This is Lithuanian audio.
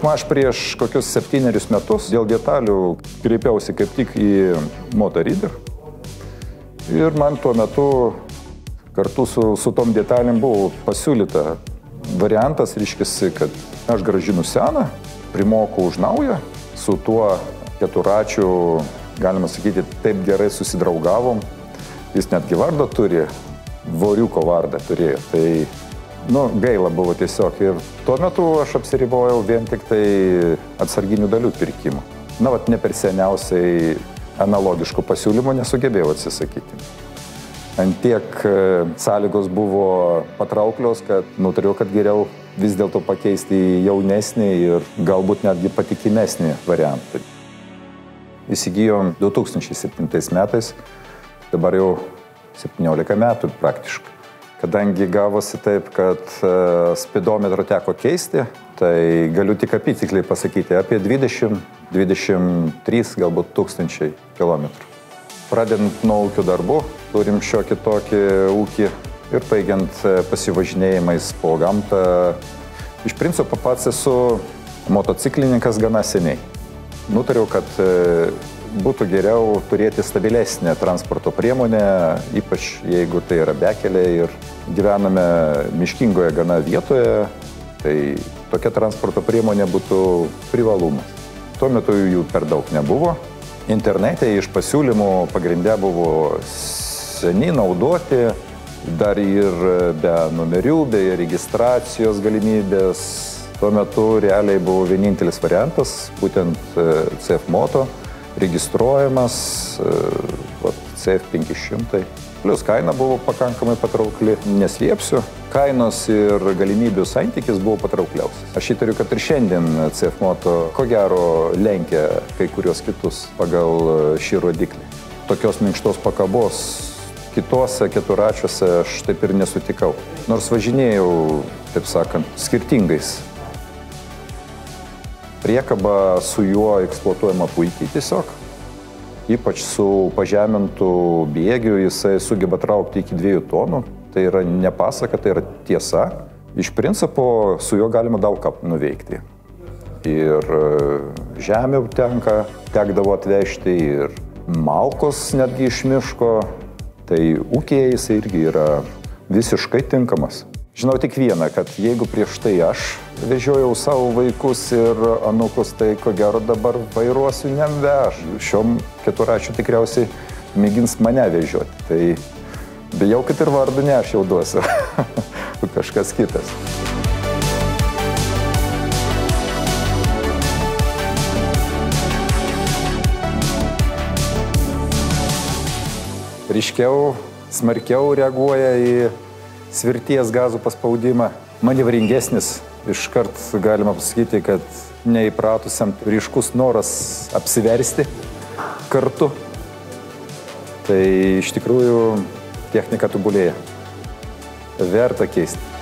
Aš prieš kokius 7 metus dėl detalių kreipiausi kaip tik į Motoreader. Ir man tuo metu kartu su tom detalėm buvo pasiūlyta variantas, reiškiasi, kad aš grąžinu seną, primoku už naują, su tuo keturračiu, galima sakyti, taip gerai susidraugavom. Jis netgi vardą turi, Voriuko vardą turėjo. Tai, gaila buvo tiesiog. Ir tuo metu aš apsiribojau vien tik tai atsarginių dalių pirkimu. Ne per seniausiai analogiškų pasiūlymų nesugebėjau atsisakyti. Antiek sąlygos buvo patrauklios, kad nutariau, kad geriau vis dėlto pakeisti į jaunesnį ir galbūt netgi patikimesnį variantą. Įsigijom 2007 metais, dabar jau 17 metų praktiškai. Kadangi gavosi taip, kad spidometrą teko keisti, tai galiu tik apytikliai pasakyti apie 20-23 galbūt tūkstančiai kilometrų. Pradedant nuo ūkio darbų, turim šiokį tokį ūkį ir baigiant pasivažinėjimais po gamtą. Iš principo pats esu motociklininkas gana seniai. Nutariau, kad būtų geriau turėti stabilesnę transporto priemonę, ypač jeigu tai yra bekeliai ir gyvename miškingoje gana vietoje, tai tokia transporto priemonė būtų privalumas. Tuo metu jų per daug nebuvo. Internete iš pasiūlymų pagrinde buvo seni naudoti, dar ir be numerių, be registracijos galimybės. Tuo metu realiai buvo vienintelis variantas, būtent CF Moto, registruojamas CF 500. Plius kaina buvo pakankamai patraukli, neslėpsiu. Kainos ir galimybių santykis buvo patraukliausias. Aš įtariu, kad ir šiandien CF Moto ko gero lenkia kai kurios kitus pagal šį rodiklį. Tokios minkštos pakabos kitose keturračiuose aš taip ir nesutikau. Nors važinėjau, taip sakant, skirtingais. Priekaba su juo eksploatuojama puikiai tiesiog. Ypač su pažemintų bėgiu jisai sugeba traukti iki 2 tonų. Tai yra ne pasaka, tai yra tiesa. Iš principo su juo galima daug ką nuveikti. Ir žemė tekdavo atvežti, ir malkos netgi iš miško. Tai ūkyje jisai irgi yra visiškai tinkamas. Žinau tik vieną, kad jeigu prieš tai aš vežiojau savo vaikus ir anūkus, tai ko gero dabar vairuosiu neveš. Šiom keturračiu tikriausiai mėgins mane vežioti. Tai bijau, kad ir vardu ne aš jau duosiu. Kažkas kitas. Ryškiau, smarkiau reaguoja į svirties gazų paspaudimą. Manevringesnis, iškart galima pasakyti, kad neįpratusiam ryškus noras apsiversti kartu. Tai iš tikrųjų technika tobulėja. Verta keisti.